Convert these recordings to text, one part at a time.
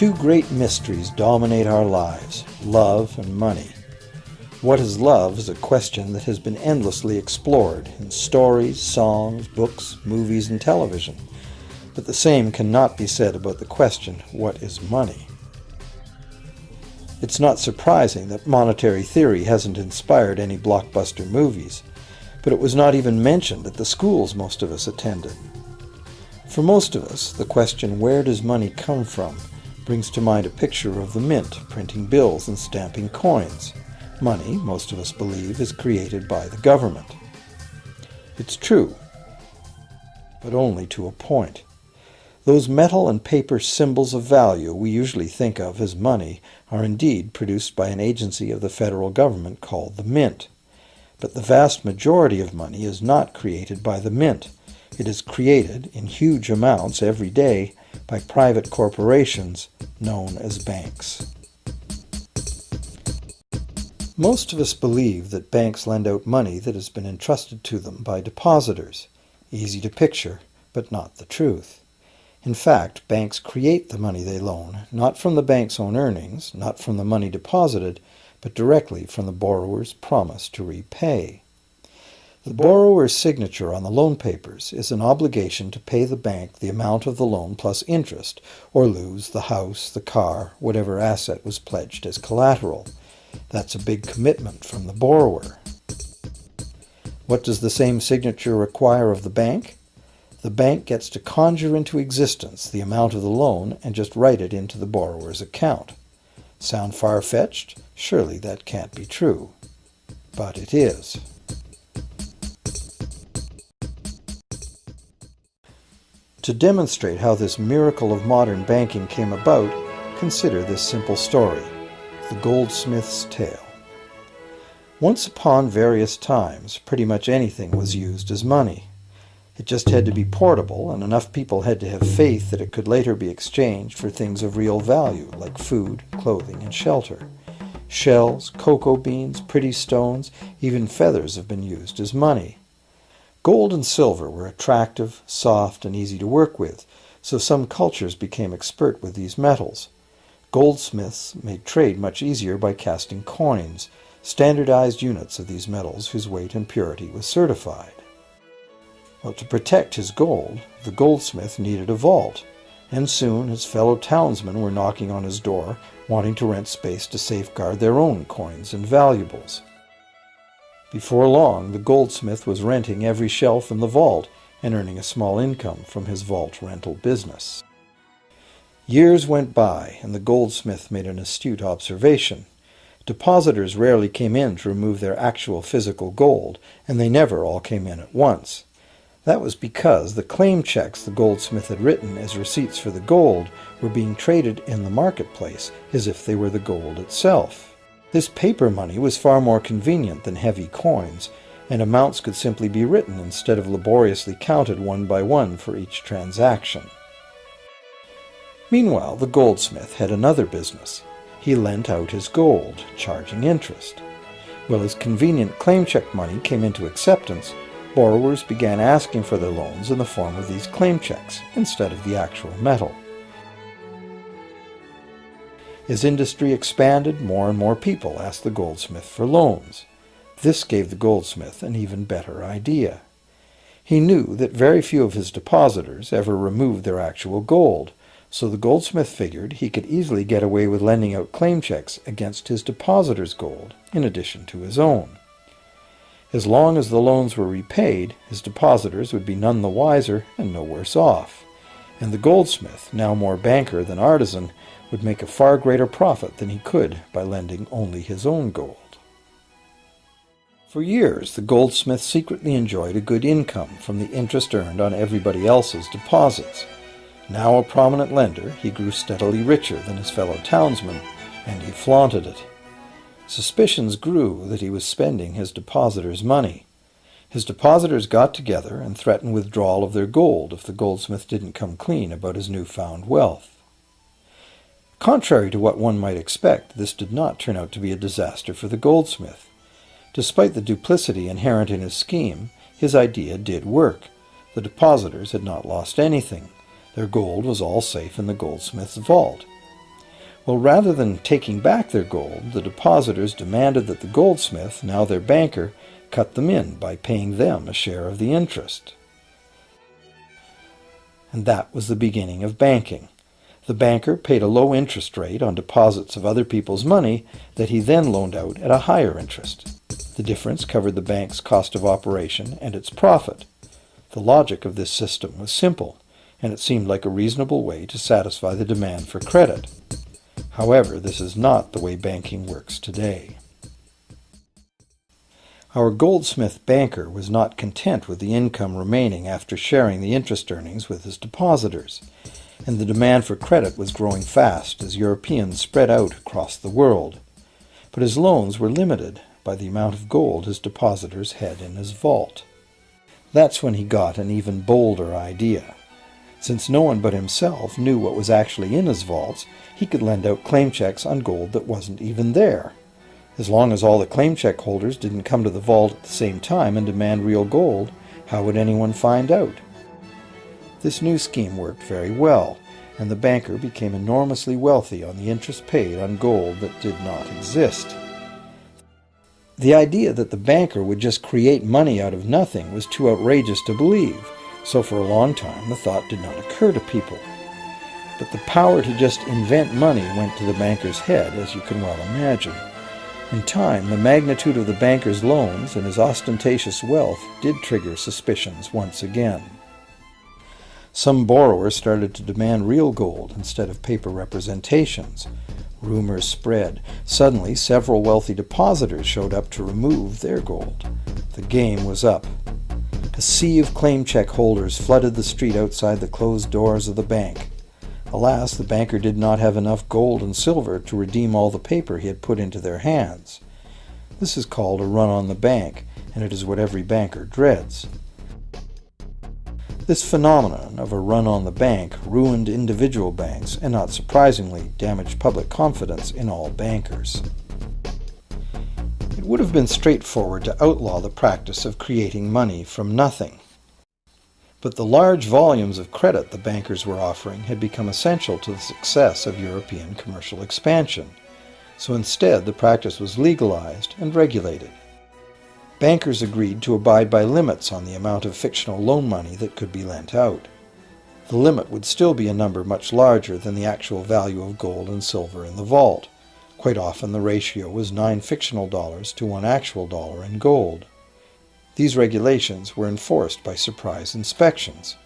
Two great mysteries dominate our lives, love and money. What is love is a question that has been endlessly explored in stories, songs, books, movies, and television. But the same cannot be said about the question, what is money? It's not surprising that monetary theory hasn't inspired any blockbuster movies, but it was not even mentioned at the schools most of us attended. For most of us, the question, where does money come from, brings to mind a picture of the mint printing bills and stamping coins. Money, most of us believe, is created by the government. It's true, but only to a point. Those metal and paper symbols of value we usually think of as money are indeed produced by an agency of the federal government called the Mint. But the vast majority of money is not created by the Mint. It is created in huge amounts every day by private corporations known as banks. Most of us believe that banks lend out money that has been entrusted to them by depositors. Easy to picture, but not the truth. In fact, banks create the money they loan, not from the bank's own earnings, not from the money deposited, but directly from the borrower's promise to repay. The borrower's signature on the loan papers is an obligation to pay the bank the amount of the loan plus interest, or lose the house, the car, whatever asset was pledged as collateral. That's a big commitment from the borrower. What does the same signature require of the bank? The bank gets to conjure into existence the amount of the loan and just write it into the borrower's account. Sound far-fetched? Surely that can't be true. But it is. To demonstrate how this miracle of modern banking came about, consider this simple story, the goldsmith's tale. Once upon various times, pretty much anything was used as money. It just had to be portable, and enough people had to have faith that it could later be exchanged for things of real value, like food, clothing, and shelter. Shells, cocoa beans, pretty stones, even feathers have been used as money. Gold and silver were attractive, soft, and easy to work with, so some cultures became expert with these metals. Goldsmiths made trade much easier by casting coins, standardized units of these metals whose weight and purity was certified. Well, to protect his gold, the goldsmith needed a vault, and soon his fellow townsmen were knocking on his door, wanting to rent space to safeguard their own coins and valuables. Before long, the goldsmith was renting every shelf in the vault and earning a small income from his vault rental business. Years went by, and the goldsmith made an astute observation. Depositors rarely came in to remove their actual physical gold, and they never all came in at once. That was because the claim checks the goldsmith had written as receipts for the gold were being traded in the marketplace as if they were the gold itself. This paper money was far more convenient than heavy coins, and amounts could simply be written instead of laboriously counted one by one for each transaction. Meanwhile, the goldsmith had another business. He lent out his gold, charging interest. Well, as convenient claim check money came into acceptance, borrowers began asking for their loans in the form of these claim checks instead of the actual metal. As industry expanded, more and more people asked the goldsmith for loans. This gave the goldsmith an even better idea. He knew that very few of his depositors ever removed their actual gold, so the goldsmith figured he could easily get away with lending out claim checks against his depositors' gold, in addition to his own. As long as the loans were repaid, his depositors would be none the wiser and no worse off. And the goldsmith, now more banker than artisan, would make a far greater profit than he could by lending only his own gold. For years, the goldsmith secretly enjoyed a good income from the interest earned on everybody else's deposits. Now a prominent lender, he grew steadily richer than his fellow townsmen, and he flaunted it. Suspicions grew that he was spending his depositors' money. His depositors got together and threatened withdrawal of their gold if the goldsmith didn't come clean about his newfound wealth. Contrary to what one might expect, this did not turn out to be a disaster for the goldsmith. Despite the duplicity inherent in his scheme, his idea did work. The depositors had not lost anything. Their gold was all safe in the goldsmith's vault. Well, rather than taking back their gold, the depositors demanded that the goldsmith, now their banker, cut them in by paying them a share of the interest. And that was the beginning of banking. The banker paid a low interest rate on deposits of other people's money that he then loaned out at a higher interest. The difference covered the bank's cost of operation and its profit. The logic of this system was simple, and it seemed like a reasonable way to satisfy the demand for credit. However, this is not the way banking works today. Our goldsmith banker was not content with the income remaining after sharing the interest earnings with his depositors, and the demand for credit was growing fast as Europeans spread out across the world. But his loans were limited by the amount of gold his depositors had in his vault. That's when he got an even bolder idea. Since no one but himself knew what was actually in his vaults, he could lend out claim checks on gold that wasn't even there. As long as all the claim check holders didn't come to the vault at the same time and demand real gold, how would anyone find out? This new scheme worked very well, and the banker became enormously wealthy on the interest paid on gold that did not exist. The idea that the banker would just create money out of nothing was too outrageous to believe, so for a long time the thought did not occur to people. But the power to just invent money went to the banker's head, as you can well imagine. In time, the magnitude of the banker's loans and his ostentatious wealth did trigger suspicions once again. Some borrowers started to demand real gold instead of paper representations. Rumors spread. Suddenly, several wealthy depositors showed up to remove their gold. The game was up. A sea of claim check holders flooded the street outside the closed doors of the bank. Alas, the banker did not have enough gold and silver to redeem all the paper he had put into their hands. This is called a run on the bank, and it is what every banker dreads. This phenomenon of a run on the bank ruined individual banks and, not surprisingly, damaged public confidence in all bankers. It would have been straightforward to outlaw the practice of creating money from nothing. But the large volumes of credit the bankers were offering had become essential to the success of European commercial expansion, so instead the practice was legalized and regulated. Bankers agreed to abide by limits on the amount of fictional loan money that could be lent out. The limit would still be a number much larger than the actual value of gold and silver in the vault. Quite often the ratio was 9 fictional dollars to 1 actual dollar in gold. These regulations were enforced by surprise inspections.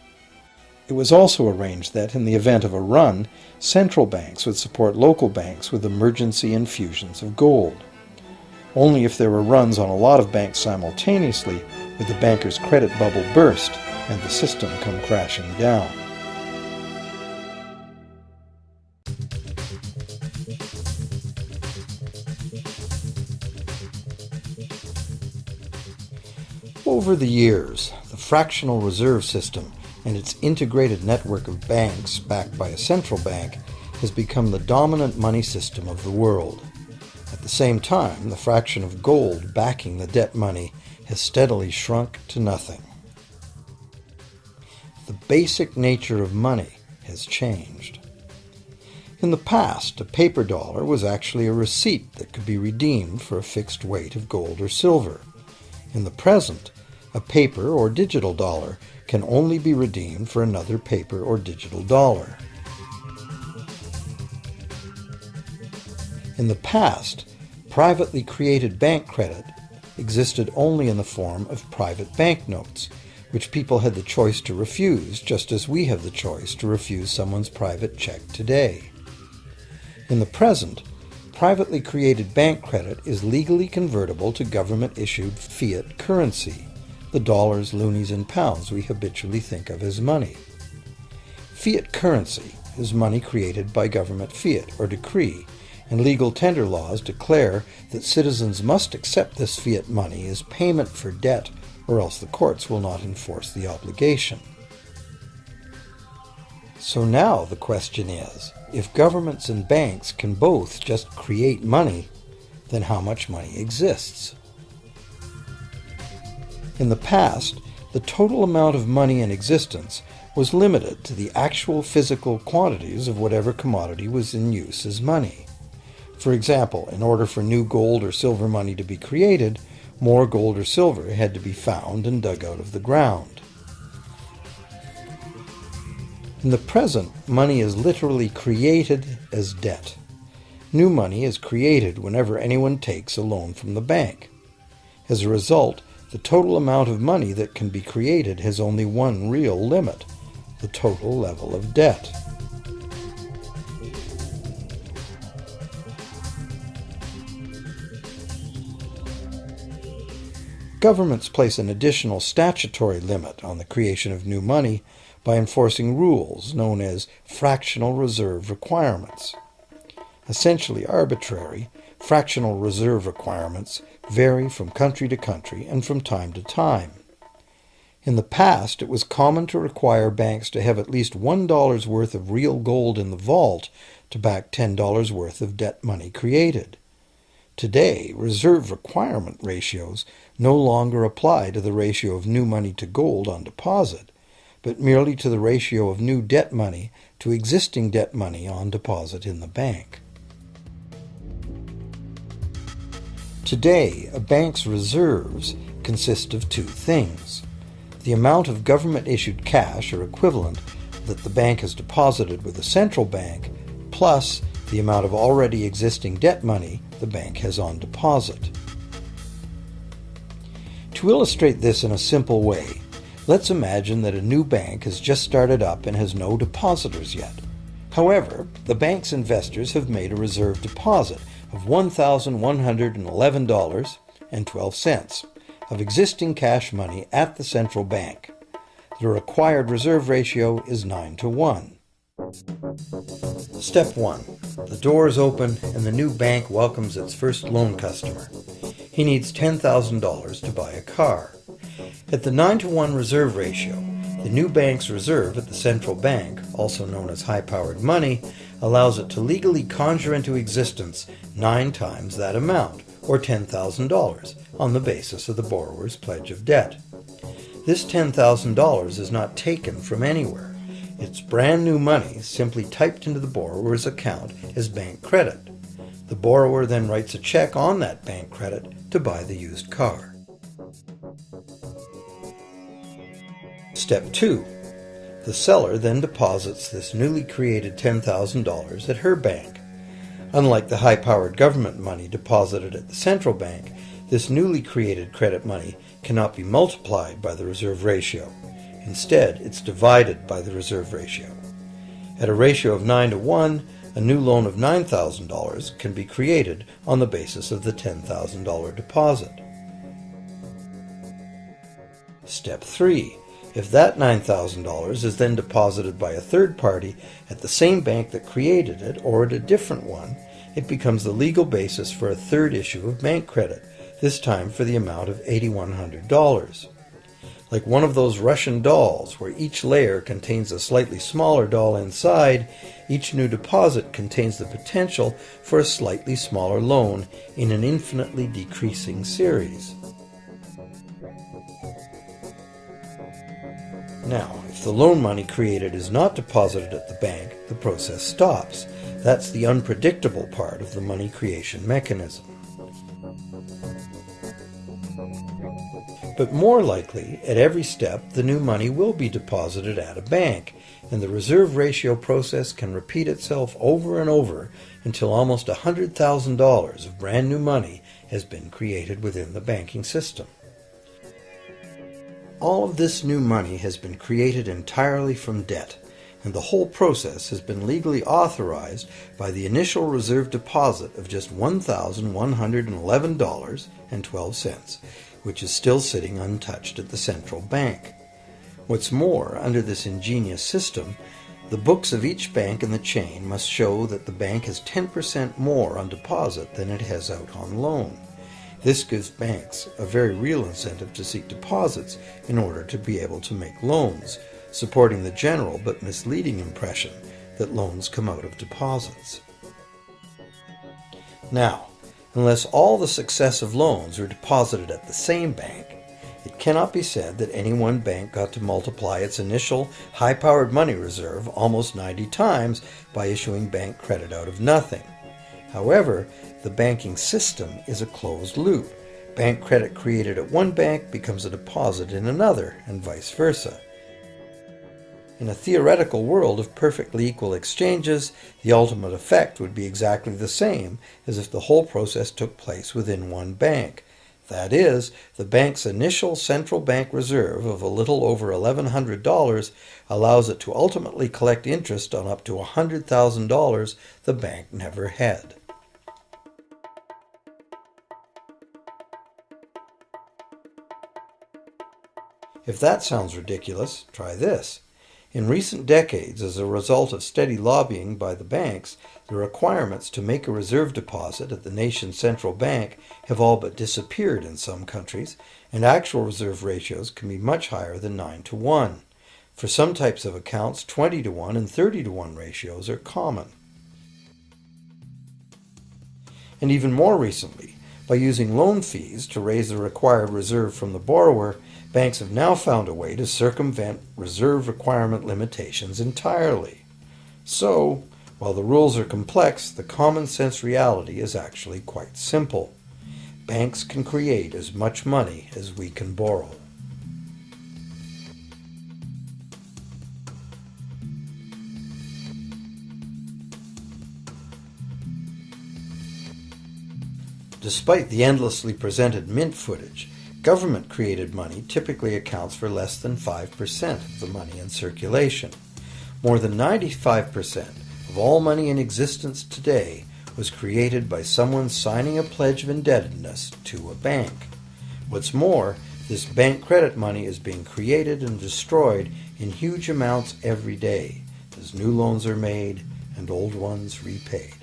It was also arranged that, in the event of a run, central banks would support local banks with emergency infusions of gold. Only if there were runs on a lot of banks simultaneously would the banker's credit bubble burst and the system come crashing down. Over the years, the fractional reserve system and its integrated network of banks backed by a central bank has become the dominant money system of the world. At the same time, the fraction of gold backing the debt money has steadily shrunk to nothing. The basic nature of money has changed. In the past, a paper dollar was actually a receipt that could be redeemed for a fixed weight of gold or silver. In the present, a paper or digital dollar can only be redeemed for another paper or digital dollar. In the past, privately created bank credit existed only in the form of private banknotes, which people had the choice to refuse, just as we have the choice to refuse someone's private check today. In the present, privately created bank credit is legally convertible to government-issued fiat currency, the dollars, loonies, and pounds we habitually think of as money. Fiat currency is money created by government fiat or decree, and legal tender laws declare that citizens must accept this fiat money as payment for debt, or else the courts will not enforce the obligation. So now the question is, if governments and banks can both just create money, then how much money exists? In the past, the total amount of money in existence was limited to the actual physical quantities of whatever commodity was in use as money. For example, in order for new gold or silver money to be created, more gold or silver had to be found and dug out of the ground. In the present, money is literally created as debt. New money is created whenever anyone takes a loan from the bank. As a result, the total amount of money that can be created has only one real limit: the total level of debt. Governments place an additional statutory limit on the creation of new money by enforcing rules known as fractional reserve requirements. Essentially arbitrary, fractional reserve requirements vary from country to country and from time to time. In the past, it was common to require banks to have at least $1 worth of real gold in the vault to back $10 worth of debt money created. Today, reserve requirement ratios no longer apply to the ratio of new money to gold on deposit, but merely to the ratio of new debt money to existing debt money on deposit in the bank. Today, a bank's reserves consist of two things: the amount of government-issued cash or equivalent that the bank has deposited with the central bank, plus the amount of already existing debt money the bank has on deposit. To illustrate this in a simple way, let's imagine that a new bank has just started up and has no depositors yet. However, the bank's investors have made a reserve deposit of $1,111.12 of existing cash money at the central bank. The required reserve ratio is 9-to-1. Step 1. The door is open and the new bank welcomes its first loan customer. He needs $10,000 to buy a car. At the 9-to-1 reserve ratio, the new bank's reserve at the central bank, also known as high-powered money, allows it to legally conjure into existence 9 times that amount, or $10,000, on the basis of the borrower's pledge of debt. This $10,000 is not taken from anywhere. It's brand new money simply typed into the borrower's account as bank credit. The borrower then writes a check on that bank credit to buy the used car. Step 2. The seller then deposits this newly created $10,000 at her bank. Unlike the high-powered government money deposited at the central bank, this newly created credit money cannot be multiplied by the reserve ratio. Instead, it's divided by the reserve ratio. At a ratio of 9-to-1, a new loan of $9,000 can be created on the basis of the $10,000 deposit. Step 3. If that $9,000 is then deposited by a third party at the same bank that created it or at a different one, it becomes the legal basis for a third issue of bank credit, this time for the amount of $8,100. Like one of those Russian dolls, where each layer contains a slightly smaller doll inside, each new deposit contains the potential for a slightly smaller loan in an infinitely decreasing series. Now, if the loan money created is not deposited at the bank, the process stops. That's the unpredictable part of the money creation mechanism. But more likely, at every step, the new money will be deposited at a bank, and the reserve ratio process can repeat itself over and over until almost $100,000 of brand new money has been created within the banking system. All of this new money has been created entirely from debt, and the whole process has been legally authorized by the initial reserve deposit of just $1,111.12, which is still sitting untouched at the central bank. What's more, under this ingenious system, the books of each bank in the chain must show that the bank has 10% more on deposit than it has out on loan. This gives banks a very real incentive to seek deposits in order to be able to make loans, supporting the general but misleading impression that loans come out of deposits. Now, unless all the successive loans are deposited at the same bank, It cannot be said that any one bank got to multiply its initial high-powered money reserve almost 90 times by issuing bank credit out of nothing. However, the banking system is a closed loop. Bank credit created at one bank becomes a deposit in another, and vice versa. In a theoretical world of perfectly equal exchanges, the ultimate effect would be exactly the same as if the whole process took place within one bank. That is, the bank's initial central bank reserve of a little over $1,100 allows it to ultimately collect interest on up to $100,000 the bank never had. If that sounds ridiculous, try this. In recent decades, as a result of steady lobbying by the banks, the requirements to make a reserve deposit at the nation's central bank have all but disappeared in some countries, and actual reserve ratios can be much higher than 9-to-1. For some types of accounts, 20-to-1 and 30-to-1 ratios are common. And even more recently, by using loan fees to raise the required reserve from the borrower, banks have now found a way to circumvent reserve requirement limitations entirely. So, while the rules are complex, the common sense reality is actually quite simple. Banks can create as much money as we can borrow. Despite the endlessly presented mint footage, government-created money typically accounts for less than 5% of the money in circulation. More than 95% of all money in existence today was created by someone signing a pledge of indebtedness to a bank. What's more, this bank credit money is being created and destroyed in huge amounts every day, as new loans are made and old ones repaid.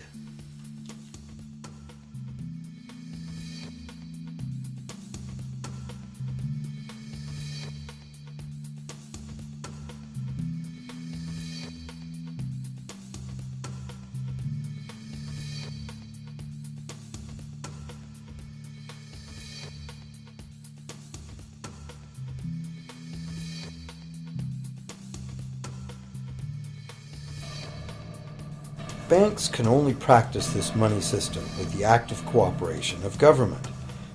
Banks can only practice this money system with the active cooperation of government.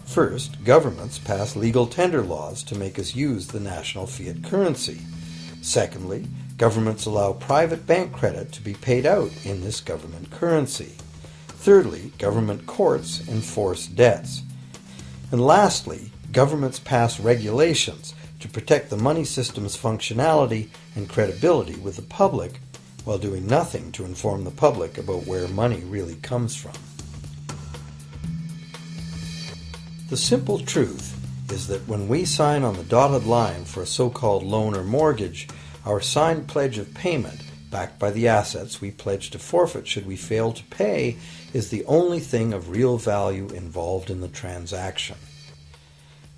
First, governments pass legal tender laws to make us use the national fiat currency. Secondly, governments allow private bank credit to be paid out in this government currency. Thirdly, government courts enforce debts. And lastly, governments pass regulations to protect the money system's functionality and credibility with the public, while doing nothing to inform the public about where money really comes from. The simple truth is that when we sign on the dotted line for a so-called loan or mortgage, our signed pledge of payment, backed by the assets we pledge to forfeit should we fail to pay, is the only thing of real value involved in the transaction.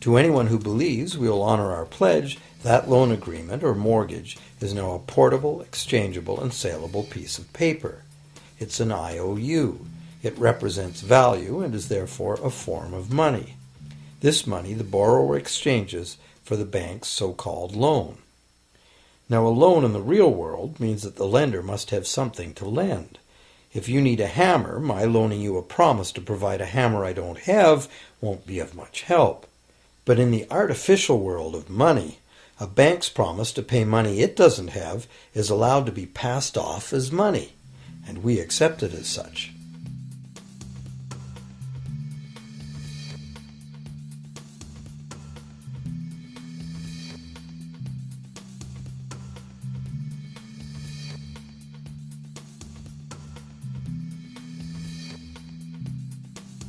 To anyone who believes we will honor our pledge, that loan agreement or mortgage is now a portable, exchangeable, and saleable piece of paper. It's an IOU. It represents value and is therefore a form of money. This money the borrower exchanges for the bank's so-called loan. Now, a loan in the real world means that the lender must have something to lend. If you need a hammer, my loaning you a promise to provide a hammer I don't have won't be of much help. But in the artificial world of money, a bank's promise to pay money it doesn't have is allowed to be passed off as money, and we accept it as such.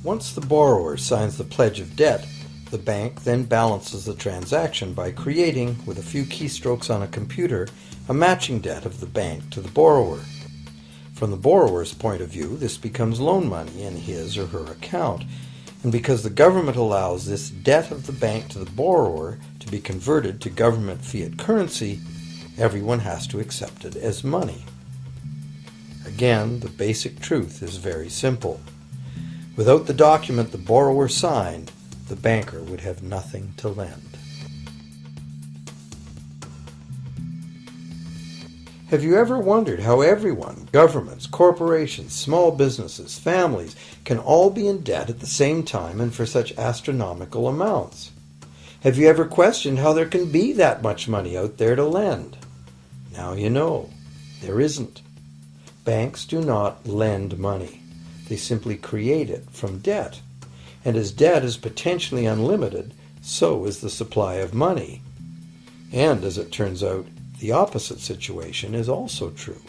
Once the borrower signs the pledge of debt, the bank then balances the transaction by creating, with a few keystrokes on a computer, a matching debt of the bank to the borrower. From the borrower's point of view, this becomes loan money in his or her account, and because the government allows this debt of the bank to the borrower to be converted to government fiat currency, everyone has to accept it as money. Again, the basic truth is very simple. Without the document the borrower signed, the banker would have nothing to lend. Have you ever wondered how everyone, governments, corporations, small businesses, families, can all be in debt at the same time and for such astronomical amounts? Have you ever questioned how there can be that much money out there to lend? Now you know. There isn't. Banks do not lend money. They simply create it from debt. And as debt is potentially unlimited, so is the supply of money. And as it turns out, the opposite situation is also true.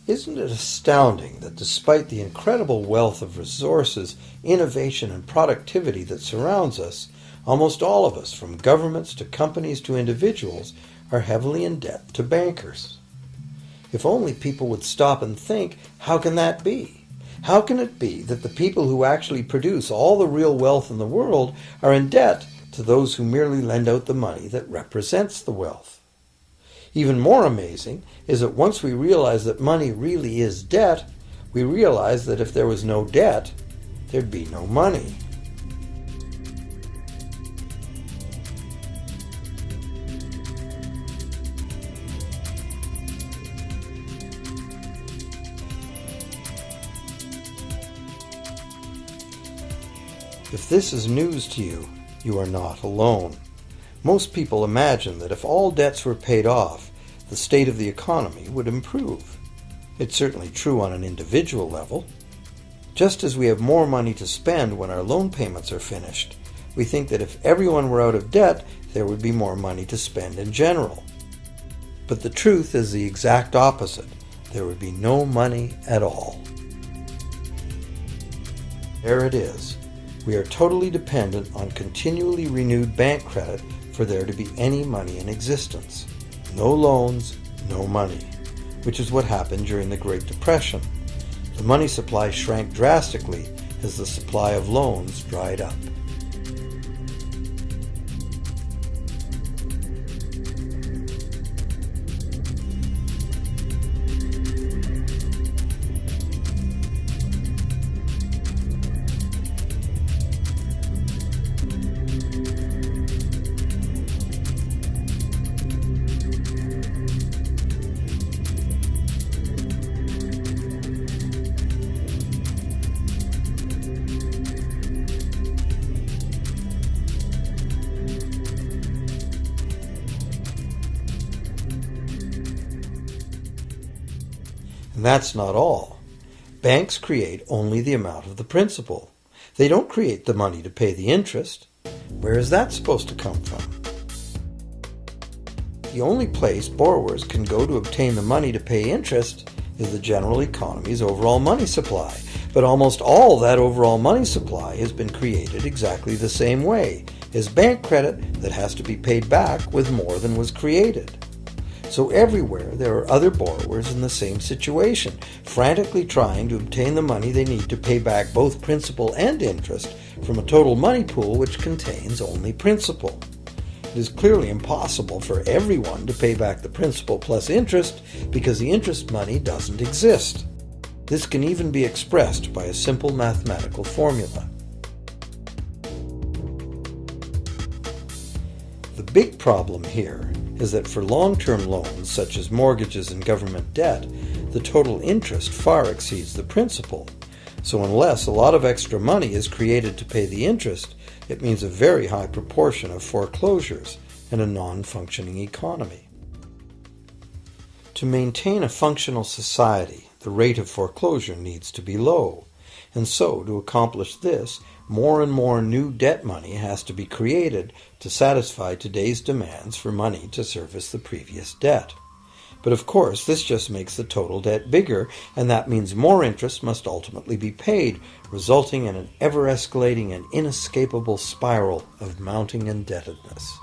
Isn't it astounding that despite the incredible wealth of resources, innovation, and productivity that surrounds us, almost all of us, from governments to companies to individuals, are heavily in debt to bankers? If only people would stop and think, how can that be? How can it be that the people who actually produce all the real wealth in the world are in debt to those who merely lend out the money that represents the wealth? Even more amazing is that once we realize that money really is debt, we realize that if there was no debt, there'd be no money. If this is news to you, you are not alone. Most people imagine that if all debts were paid off, the state of the economy would improve. It's certainly true on an individual level. Just as we have more money to spend when our loan payments are finished, we think that if everyone were out of debt, there would be more money to spend in general. But the truth is the exact opposite. There would be no money at all. There it is. We are totally dependent on continually renewed bank credit for there to be any money in existence. No loans, no money, which is what happened during the Great Depression. The money supply shrank drastically as the supply of loans dried up. And that's not all. Banks create only the amount of the principal. They don't create the money to pay the interest. Where is that supposed to come from? The only place borrowers can go to obtain the money to pay interest is the general economy's overall money supply. But almost all that overall money supply has been created exactly the same way, as bank credit that has to be paid back with more than was created. So everywhere there are other borrowers in the same situation, frantically trying to obtain the money they need to pay back both principal and interest from a total money pool which contains only principal. It is clearly impossible for everyone to pay back the principal plus interest because the interest money doesn't exist. This can even be expressed by a simple mathematical formula. The big problem here is that for long-term loans, such as mortgages and government debt, the total interest far exceeds the principal. So unless a lot of extra money is created to pay the interest, it means a very high proportion of foreclosures and a non-functioning economy. To maintain a functional society, the rate of foreclosure needs to be low. And so, to accomplish this, more and more new debt money has to be created to satisfy today's demands for money to service the previous debt. But of course, this just makes the total debt bigger, and that means more interest must ultimately be paid, resulting in an ever-escalating and inescapable spiral of mounting indebtedness.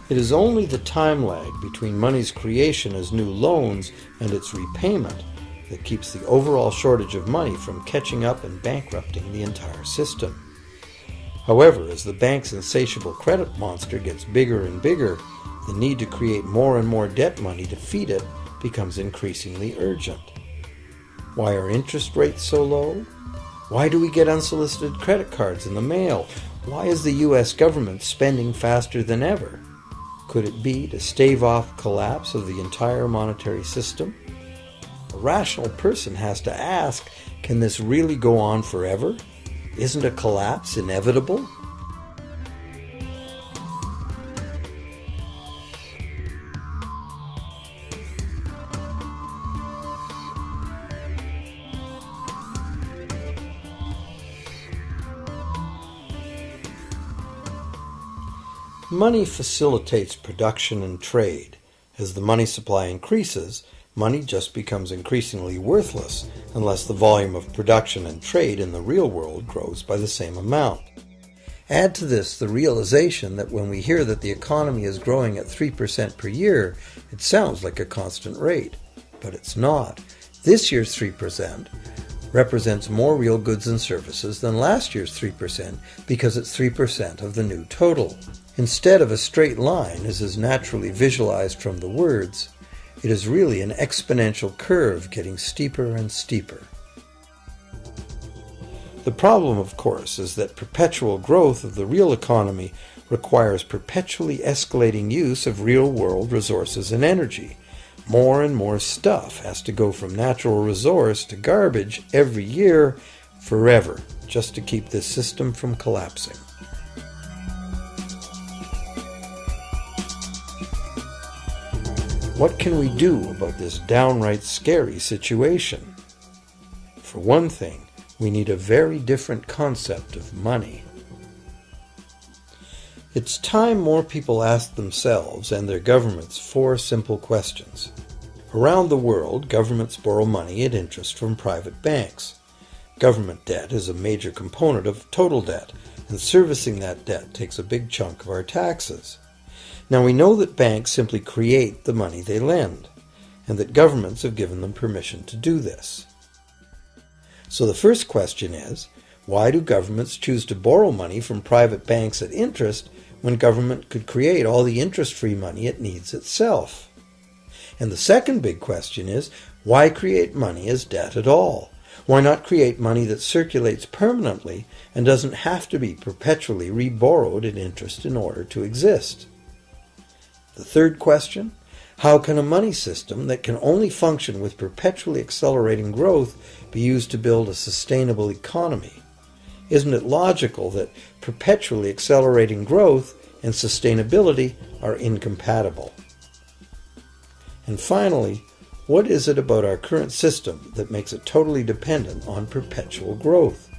It is only the time lag between money's creation as new loans and its repayment that keeps the overall shortage of money from catching up and bankrupting the entire system. However, as the bank's insatiable credit monster gets bigger and bigger, the need to create more and more debt money to feed it becomes increasingly urgent. Why are interest rates so low? Why do we get unsolicited credit cards in the mail? Why is the U.S. government spending faster than ever? Could it be to stave off collapse of the entire monetary system? A rational person has to ask, can this really go on forever? Isn't a collapse inevitable? Money facilitates production and trade. As the money supply increases, money just becomes increasingly worthless unless the volume of production and trade in the real world grows by the same amount. Add to this the realization that when we hear that the economy is growing at 3% per year, it sounds like a constant rate, but it's not. This year's 3% represents more real goods and services than last year's 3% because it's 3% of the new total. Instead of a straight line, as is naturally visualized from the words, it is really an exponential curve getting steeper and steeper. The problem, of course, is that perpetual growth of the real economy requires perpetually escalating use of real-world resources and energy. More and more stuff has to go from natural resource to garbage every year, forever, just to keep this system from collapsing. What can we do about this downright scary situation? For one thing, we need a very different concept of money. It's time more people ask themselves and their governments 4 simple questions. Around the world, governments borrow money at interest from private banks. Government debt is a major component of total debt, and servicing that debt takes a big chunk of our taxes. Now we know that banks simply create the money they lend, and that governments have given them permission to do this. So the first question is, why do governments choose to borrow money from private banks at interest when government could create all the interest-free money it needs itself? And the second big question is, why create money as debt at all? Why not create money that circulates permanently and doesn't have to be perpetually reborrowed at interest in order to exist? The third question, how can a money system that can only function with perpetually accelerating growth be used to build a sustainable economy? Isn't it logical that perpetually accelerating growth and sustainability are incompatible? And finally, what is it about our current system that makes it totally dependent on perpetual growth?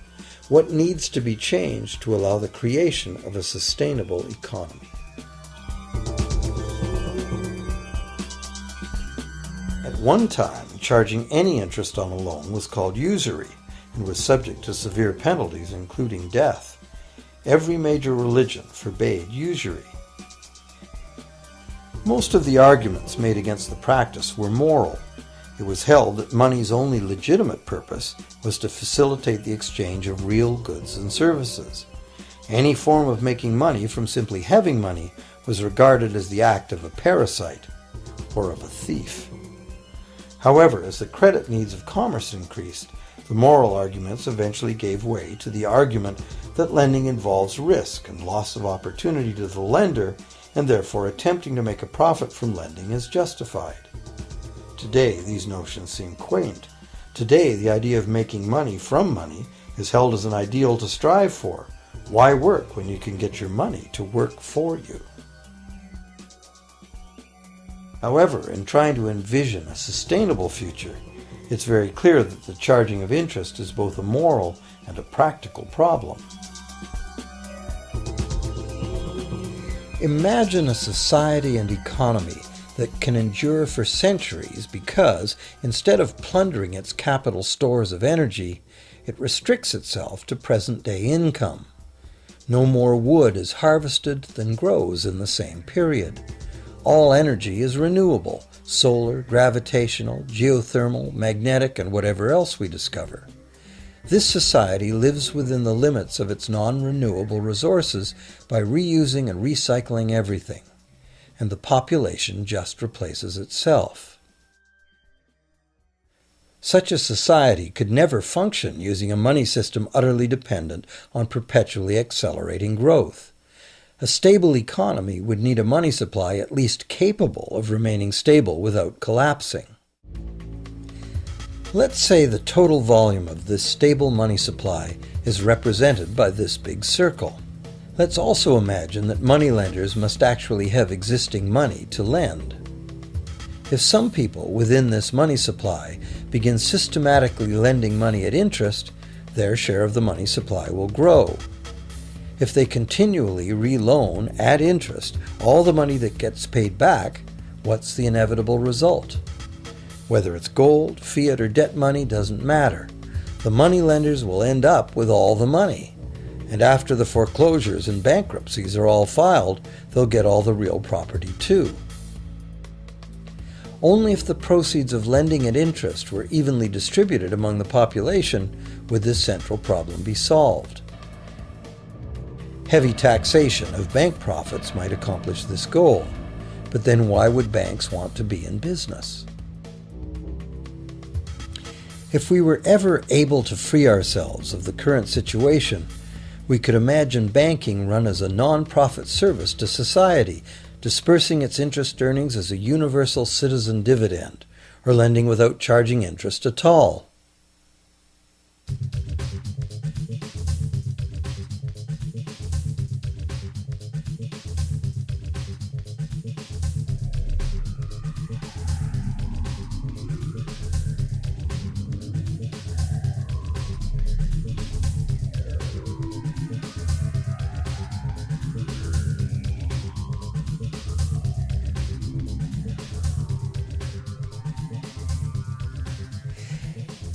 What needs to be changed to allow the creation of a sustainable economy? At one time, charging any interest on a loan was called usury and was subject to severe penalties, including death. Every major religion forbade usury. Most of the arguments made against the practice were moral. It was held that money's only legitimate purpose was to facilitate the exchange of real goods and services. Any form of making money from simply having money was regarded as the act of a parasite or of a thief. However, as the credit needs of commerce increased, the moral arguments eventually gave way to the argument that lending involves risk and loss of opportunity to the lender, and therefore attempting to make a profit from lending is justified. Today, these notions seem quaint. Today, the idea of making money from money is held as an ideal to strive for. Why work when you can get your money to work for you? However, in trying to envision a sustainable future, it's very clear that the charging of interest is both a moral and a practical problem. Imagine a society and economy that can endure for centuries because, instead of plundering its capital stores of energy, it restricts itself to present-day income. No more wood is harvested than grows in the same period. All energy is renewable, solar, gravitational, geothermal, magnetic, and whatever else we discover. This society lives within the limits of its non-renewable resources by reusing and recycling everything, and the population just replaces itself. Such a society could never function using a money system utterly dependent on perpetually accelerating growth. A stable economy would need a money supply at least capable of remaining stable without collapsing. Let's say the total volume of this stable money supply is represented by this big circle. Let's also imagine that moneylenders must actually have existing money to lend. If some people within this money supply begin systematically lending money at interest, their share of the money supply will grow. If they continually reloan at interest all the money that gets paid back, what's the inevitable result? Whether it's gold, fiat, or debt money doesn't matter. The moneylenders will end up with all the money. And after the foreclosures and bankruptcies are all filed, they'll get all the real property too. Only if the proceeds of lending at interest were evenly distributed among the population would this central problem be solved. Heavy taxation of bank profits might accomplish this goal, but then why would banks want to be in business? If we were ever able to free ourselves of the current situation, we could imagine banking run as a non-profit service to society, dispersing its interest earnings as a universal citizen dividend, or lending without charging interest at all.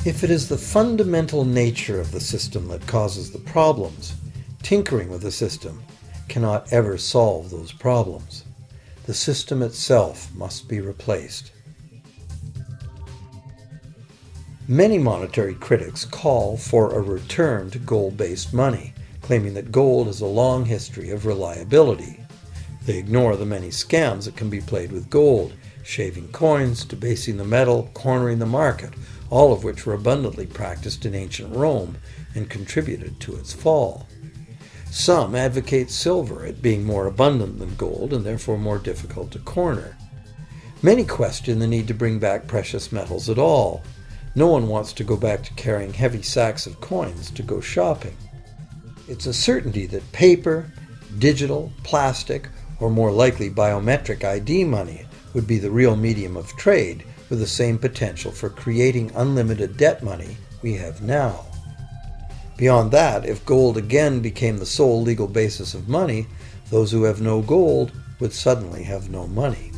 If it is the fundamental nature of the system that causes the problems, tinkering with the system cannot ever solve those problems. The system itself must be replaced. Many monetary critics call for a return to gold-based money, claiming that gold has a long history of reliability. They ignore the many scams that can be played with gold, shaving coins, debasing the metal, cornering the market, all of which were abundantly practiced in ancient Rome and contributed to its fall. Some advocate silver, it being more abundant than gold and therefore more difficult to corner. Many question the need to bring back precious metals at all. No one wants to go back to carrying heavy sacks of coins to go shopping. It's a certainty that paper, digital, plastic, or more likely biometric ID money would be the real medium of trade, with the same potential for creating unlimited debt money we have now. Beyond that, if gold again became the sole legal basis of money, those who have no gold would suddenly have no money.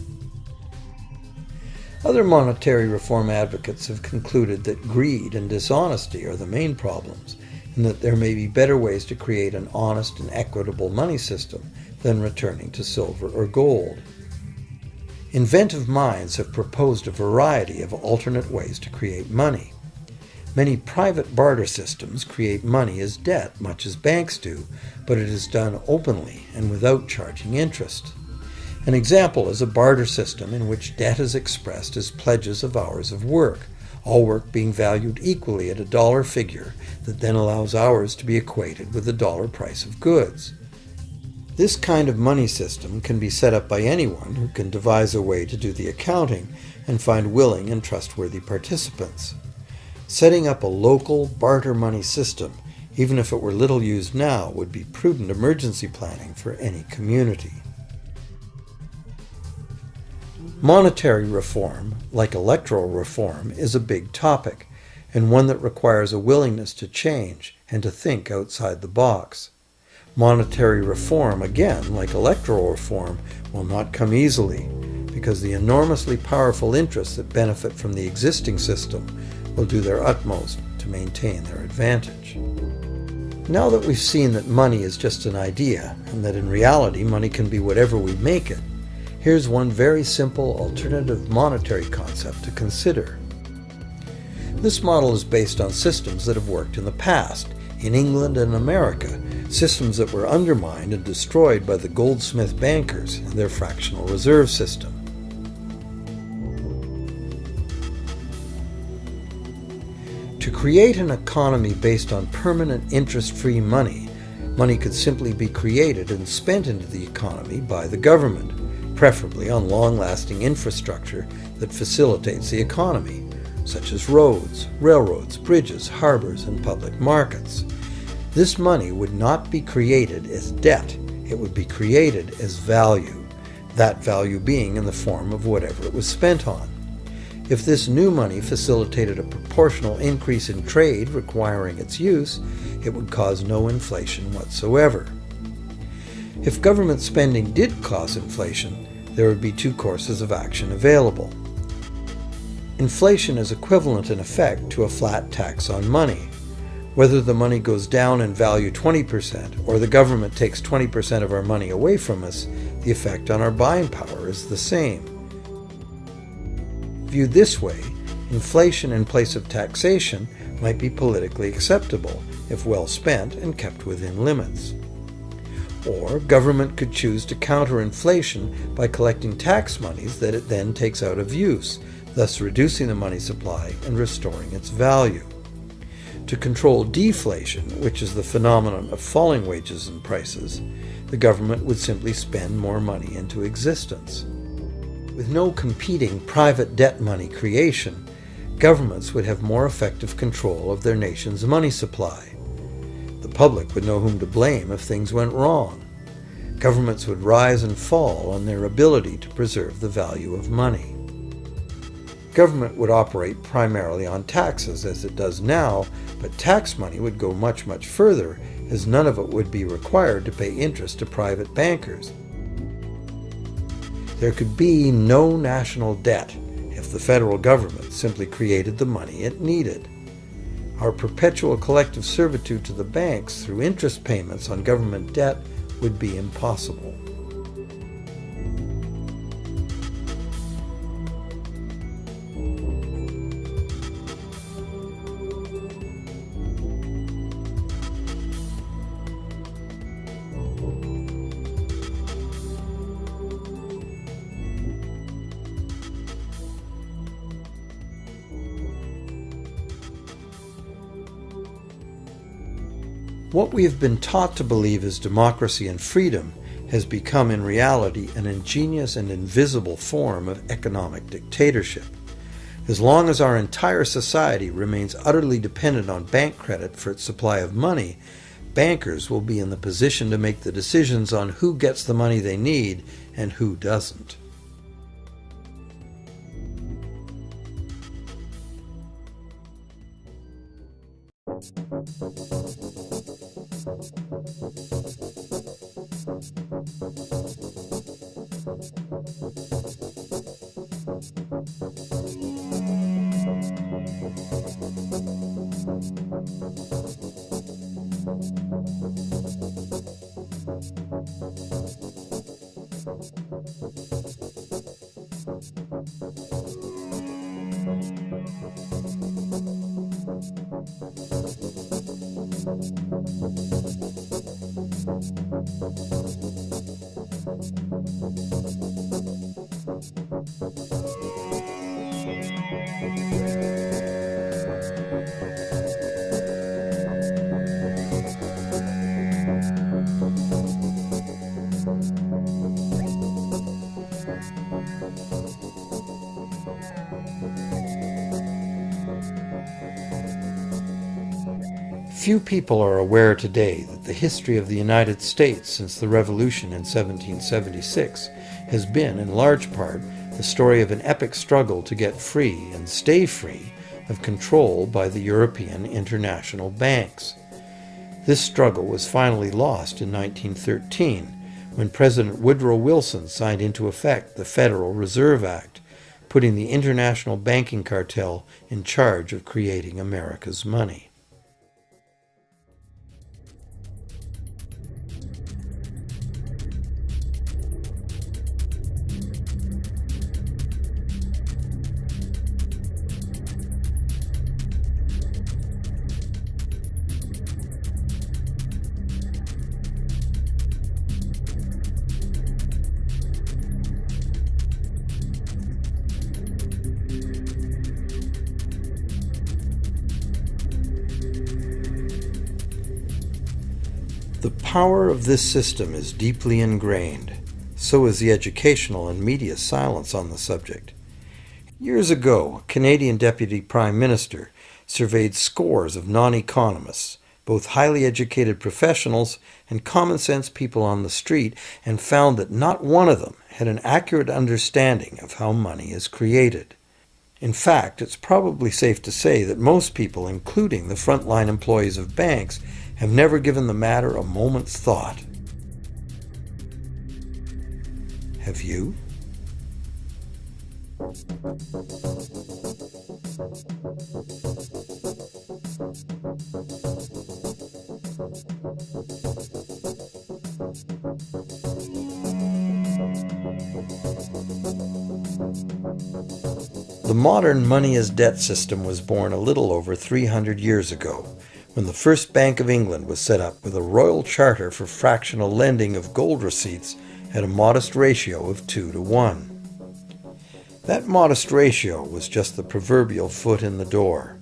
Other monetary reform advocates have concluded that greed and dishonesty are the main problems, and that there may be better ways to create an honest and equitable money system than returning to silver or gold. Inventive minds have proposed a variety of alternate ways to create money. Many private barter systems create money as debt, much as banks do, but it is done openly and without charging interest. An example is a barter system in which debt is expressed as pledges of hours of work, all work being valued equally at a dollar figure that then allows hours to be equated with the dollar price of goods. This kind of money system can be set up by anyone who can devise a way to do the accounting and find willing and trustworthy participants. Setting up a local barter money system, even if it were little used now, would be prudent emergency planning for any community. Monetary reform, like electoral reform, is a big topic, and one that requires a willingness to change and to think outside the box. Monetary reform, again, like electoral reform, will not come easily, because the enormously powerful interests that benefit from the existing system will do their utmost to maintain their advantage. Now that we've seen that money is just an idea, and that in reality money can be whatever we make it, here's one very simple alternative monetary concept to consider. This model is based on systems that have worked in the past, in England and America, systems that were undermined and destroyed by the goldsmith bankers and their fractional reserve system. create an economy based on permanent interest-free money, money could simply be created and spent into the economy by the government, preferably on long-lasting infrastructure that facilitates the economy, such as roads, railroads, bridges, harbors, and public markets. This money would not be created as debt, it would be created as value, that value being in the form of whatever it was spent on. If this new money facilitated a proportional increase in trade requiring its use, it would cause no inflation whatsoever. If government spending did cause inflation, there would be two courses of action available. Inflation is equivalent in effect to a flat tax on money. Whether the money goes down in value 20% or the government takes 20% of our money away from us, the effect on our buying power is the same. Viewed this way, inflation in place of taxation might be politically acceptable if well spent and kept within limits. Or government could choose to counter inflation by collecting tax monies that it then takes out of use, thus reducing the money supply and restoring its value. To control deflation, which is the phenomenon of falling wages and prices, the government would simply spend more money into existence. With no competing private debt money creation, governments would have more effective control of their nation's money supply. The public would know whom to blame if things went wrong. Governments would rise and fall on their ability to preserve the value of money. Government would operate primarily on taxes, as it does now, but tax money would go much, much further, as none of it would be required to pay interest to private bankers. There could be no national debt if the federal government simply created the money it needed. Our perpetual collective servitude to the banks through interest payments on government debt would be impossible. What we have been taught to believe is democracy and freedom has become in reality an ingenious and invisible form of economic dictatorship. As long as our entire society remains utterly dependent on bank credit for its supply of money, bankers will be in the position to make the decisions on who gets the money they need and who doesn't. Few people are aware today that the history of the United States since the Revolution in 1776 has been, in large part, the story of an epic struggle to get free and stay free of control by the European international banks. This struggle was finally lost in 1913 when President Woodrow Wilson signed into effect the Federal Reserve Act, putting the international banking cartel in charge of creating America's money. power of this system is deeply ingrained. So is the educational and media silence on the subject. Years ago, a Canadian Deputy Prime Minister surveyed scores of non-economists, both highly educated professionals and common-sense people on the street, and found that not one of them had an accurate understanding of how money is created. In fact, it's probably safe to say that most people, including the frontline employees of banks, have never given the matter a moment's thought. Have you? The modern money-as-debt system was born a little over 300 years ago, when the first Bank of England was set up with a royal charter for fractional lending of gold receipts at a modest ratio of 2 to 1. That modest ratio was just the proverbial foot in the door.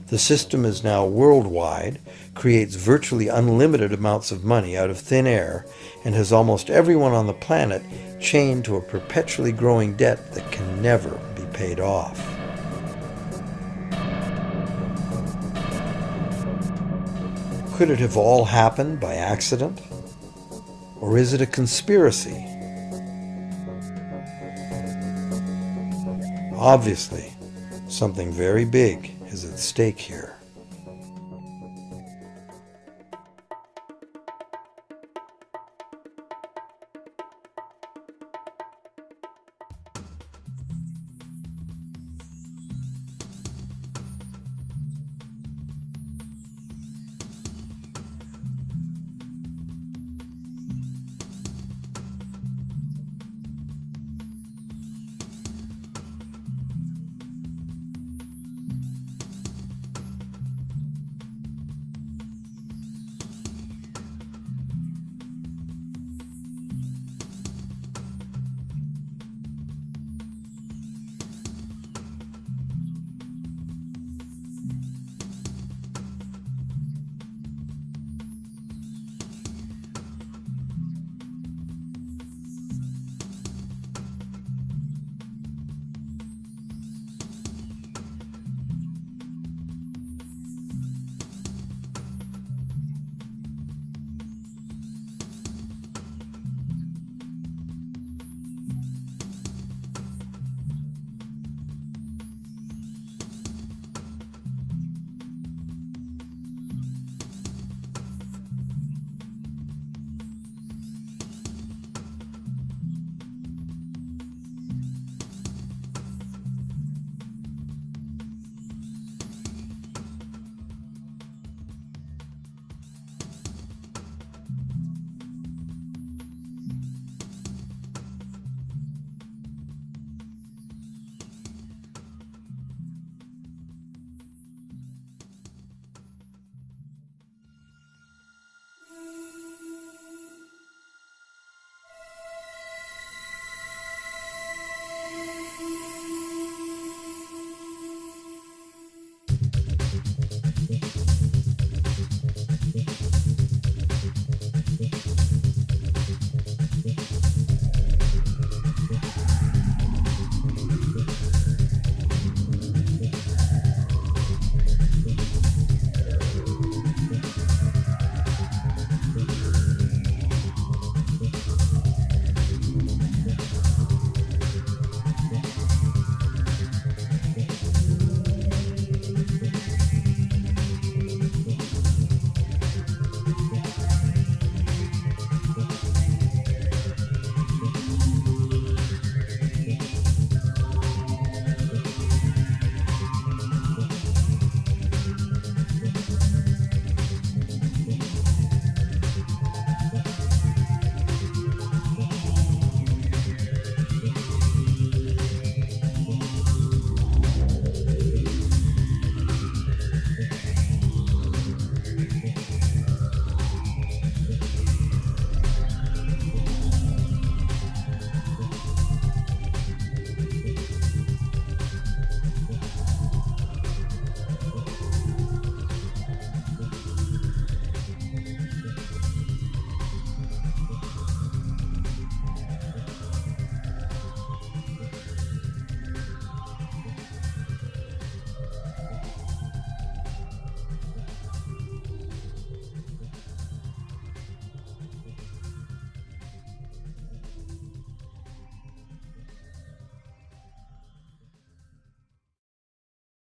The system is now worldwide, creates virtually unlimited amounts of money out of thin air, and has almost everyone on the planet chained to a perpetually growing debt that can never be paid off. Could it have all happened by accident? Or is it a conspiracy? Obviously, something very big is at stake here.